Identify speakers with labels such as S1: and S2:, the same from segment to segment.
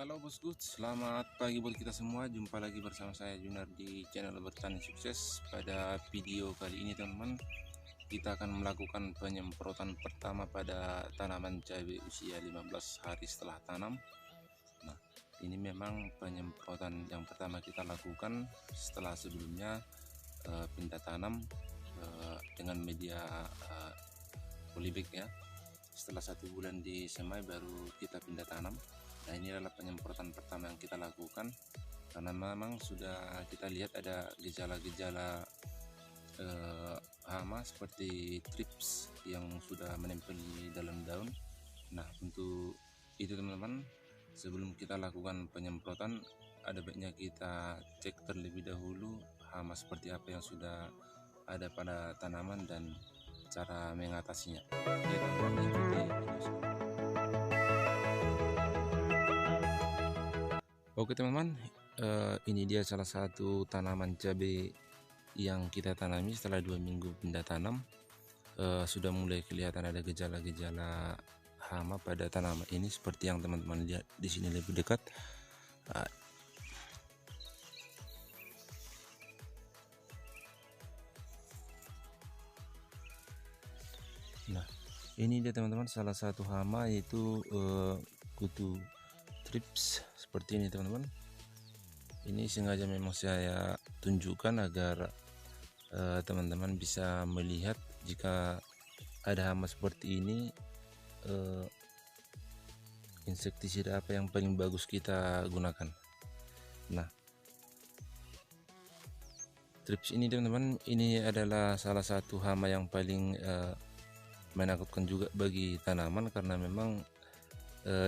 S1: Halo bosku, selamat pagi buat kita semua. Jumpa lagi bersama saya Junar di channel Bertani Sukses. Pada video kali ini teman-teman, kita akan melakukan penyemprotan pertama pada tanaman cabai usia 15 hari setelah tanam. Nah, ini memang penyemprotan yang pertama kita lakukan setelah sebelumnya pindah tanam dengan media polybag ya. Setelah 1 bulan disemai baru kita pindah tanam. Nah, ini adalah penyemprotan pertama yang kita lakukan karena memang sudah kita lihat ada gejala-gejala hama seperti trips yang sudah menempel di dalam daun. Nah, untuk itu teman-teman, sebelum kita lakukan penyemprotan ada baiknya kita cek terlebih dahulu hama seperti apa yang sudah ada pada tanaman dan cara mengatasinya. Oke teman-teman, ikuti video saya. Oke teman-teman, ini dia salah satu tanaman cabai yang kita tanami setelah 2 minggu pindah tanam. Sudah mulai kelihatan ada gejala-gejala hama pada tanaman ini seperti yang teman-teman lihat di sini lebih dekat. Nah, ini dia teman-teman salah satu hama yaitu kutu trips seperti ini teman-teman. Ini sengaja memang saya tunjukkan agar teman-teman bisa melihat jika ada hama seperti ini, insektisida apa yang paling bagus kita gunakan. Nah, trips ini teman-teman, ini adalah salah satu hama yang paling menakutkan juga bagi tanaman karena memang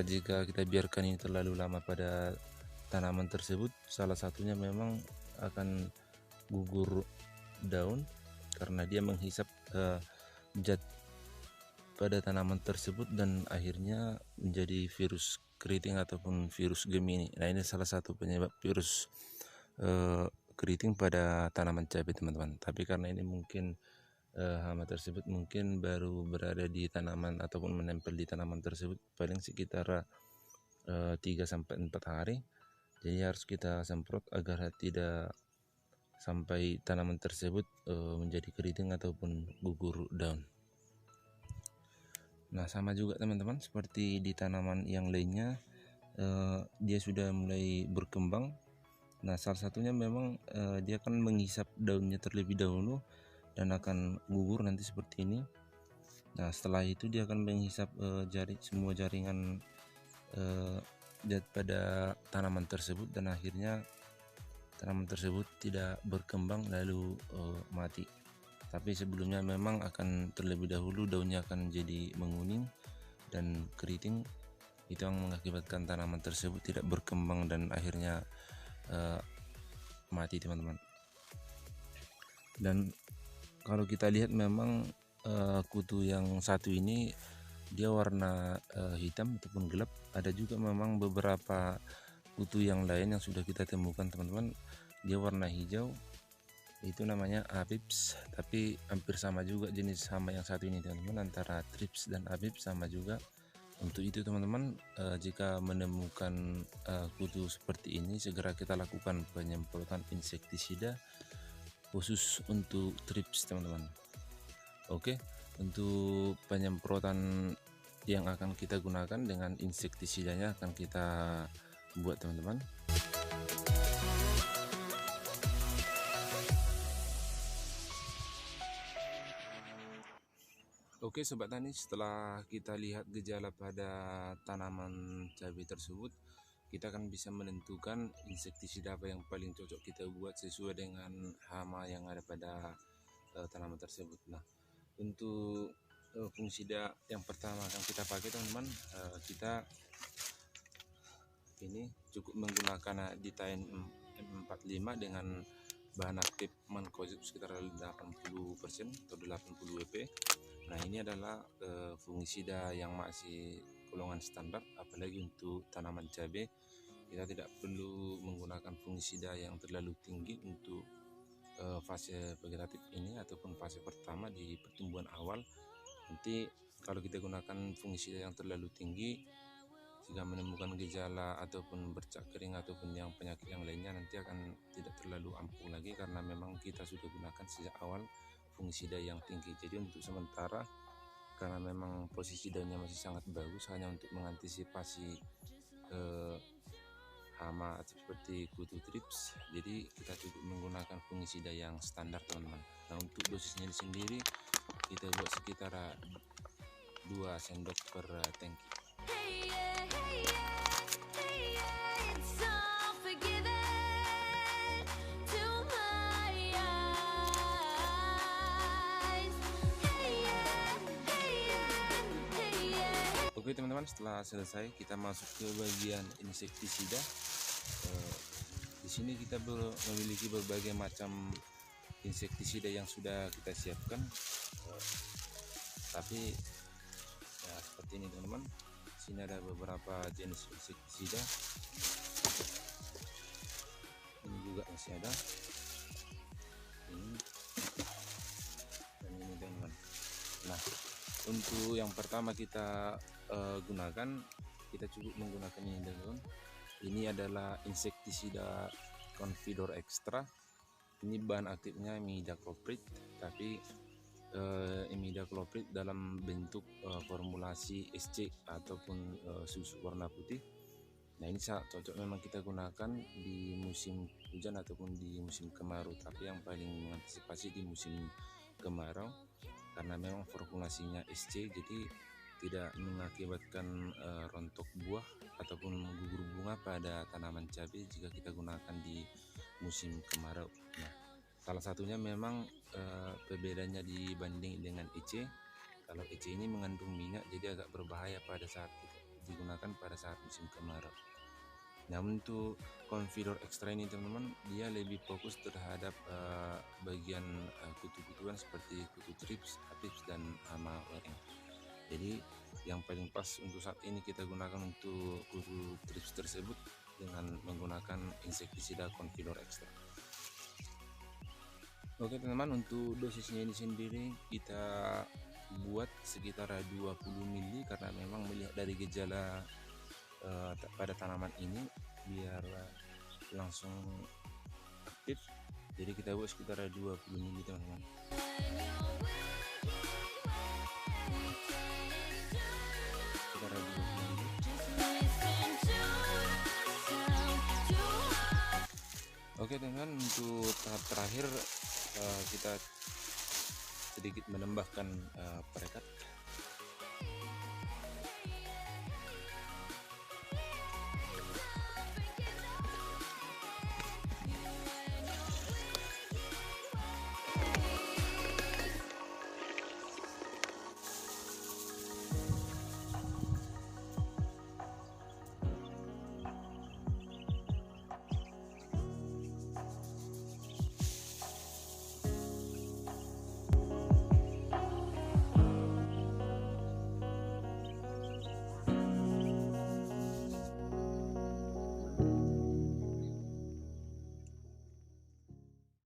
S1: jika kita biarkan ini terlalu lama pada tanaman tersebut, salah satunya memang akan gugur daun karena dia menghisap zat pada tanaman tersebut dan akhirnya menjadi virus keriting ataupun virus Gemini. Nah, ini salah satu penyebab virus keriting pada tanaman cabai teman-teman. Tapi karena ini mungkin hama tersebut mungkin baru berada di tanaman ataupun menempel di tanaman tersebut paling sekitar 3-4 hari, jadi harus kita semprot agar tidak sampai tanaman tersebut menjadi keriting ataupun gugur daun. Nah, sama juga teman-teman seperti di tanaman yang lainnya, dia sudah mulai berkembang. Nah, salah satunya memang dia akan menghisap daunnya terlebih dahulu dan akan gugur nanti seperti ini. Nah, setelah itu dia akan menghisap semua jaringan zat pada tanaman tersebut dan akhirnya tanaman tersebut tidak berkembang lalu mati. Tapi sebelumnya memang akan terlebih dahulu daunnya akan jadi menguning dan keriting, itu yang mengakibatkan tanaman tersebut tidak berkembang dan akhirnya mati teman-teman. Dan kalau kita lihat memang kutu yang satu ini dia warna hitam ataupun gelap. Ada juga memang beberapa kutu yang lain yang sudah kita temukan teman-teman, dia warna hijau, itu namanya Aphids. Tapi hampir sama juga jenis hama yang satu ini teman-teman, antara trips dan Aphids sama juga. Untuk itu teman-teman, jika menemukan kutu seperti ini segera kita lakukan penyemprotan insektisida khusus untuk trips teman-teman. Oke, untuk penyemprotan yang akan kita gunakan dengan insektisidanya akan kita buat teman-teman. Oke sobat tani, setelah kita lihat gejala pada tanaman cabai tersebut, kita akan bisa menentukan insektisida apa yang paling cocok kita buat sesuai dengan hama yang ada pada tanaman tersebut. Nah, untuk fungisida yang pertama akan kita pakai teman-teman, kita ini cukup menggunakan Ditain M45 dengan bahan aktif mancozeb sekitar 80% atau 80 WP. Nah, ini adalah fungisida yang masih golongan standar, apalagi untuk tanaman cabai kita tidak perlu menggunakan fungisida yang terlalu tinggi untuk fase vegetatif ini ataupun fase pertama di pertumbuhan awal. Nanti kalau kita gunakan fungisida yang terlalu tinggi, jika menemukan gejala ataupun bercak kering ataupun yang penyakit yang lainnya, nanti akan tidak terlalu ampuh lagi karena memang kita sudah gunakan sejak awal fungisida yang tinggi. Jadi untuk sementara, karena memang posisi daunnya masih sangat bagus, hanya untuk mengantisipasi hama seperti kutu trips, jadi kita cukup menggunakan fungisida yang standar, teman-teman. Nah, untuk dosisnya sendiri kita buat sekitar 2 sendok per tangki. Oke teman-teman, setelah selesai kita masuk ke bagian insektisida. Di sini kita memiliki berbagai macam insektisida yang sudah kita siapkan. Tapi ya seperti ini teman-teman. Di sini ada beberapa jenis insektisida. Ini juga masih ada. Ini dan ini teman-teman. Nah, untuk yang pertama kita gunakan, kita cukup menggunakan ini teman-teman. Ini adalah insektisida Confidor Extra. Ini bahan aktifnya imidacloprid, tapi imidacloprid dalam bentuk formulasi SC ataupun susu warna putih. Nah, ini sangat cocok memang kita gunakan di musim hujan ataupun di musim kemarau, tapi yang paling mengantisipasi di musim kemarau karena memang formulasinya SC, jadi tidak mengakibatkan rontok buah ataupun gugur bunga pada tanaman cabai jika kita gunakan di musim kemarau. Nah, salah satunya memang perbedaannya dibanding dengan EC. Kalau EC ini mengandung minyak, jadi agak berbahaya pada saat kita digunakan pada saat musim kemarau. Nah, untuk Confidor Extra ini teman-teman, dia lebih fokus terhadap bagian kutu-kutuan seperti kutu trips, aphids, dan hama waring. Jadi yang paling pas untuk saat ini kita gunakan untuk kutu trips tersebut dengan menggunakan insektisida Confidor Extra. Oke teman-teman, untuk dosisnya ini sendiri kita buat sekitar 20 ml karena memang melihat dari gejala pada tanaman ini biar langsung aktif, jadi kita buat sekitar 20 ml teman-teman. Sekitar 20 ml. Oke teman-teman, untuk tahap terakhir kita sedikit menambahkan perekat.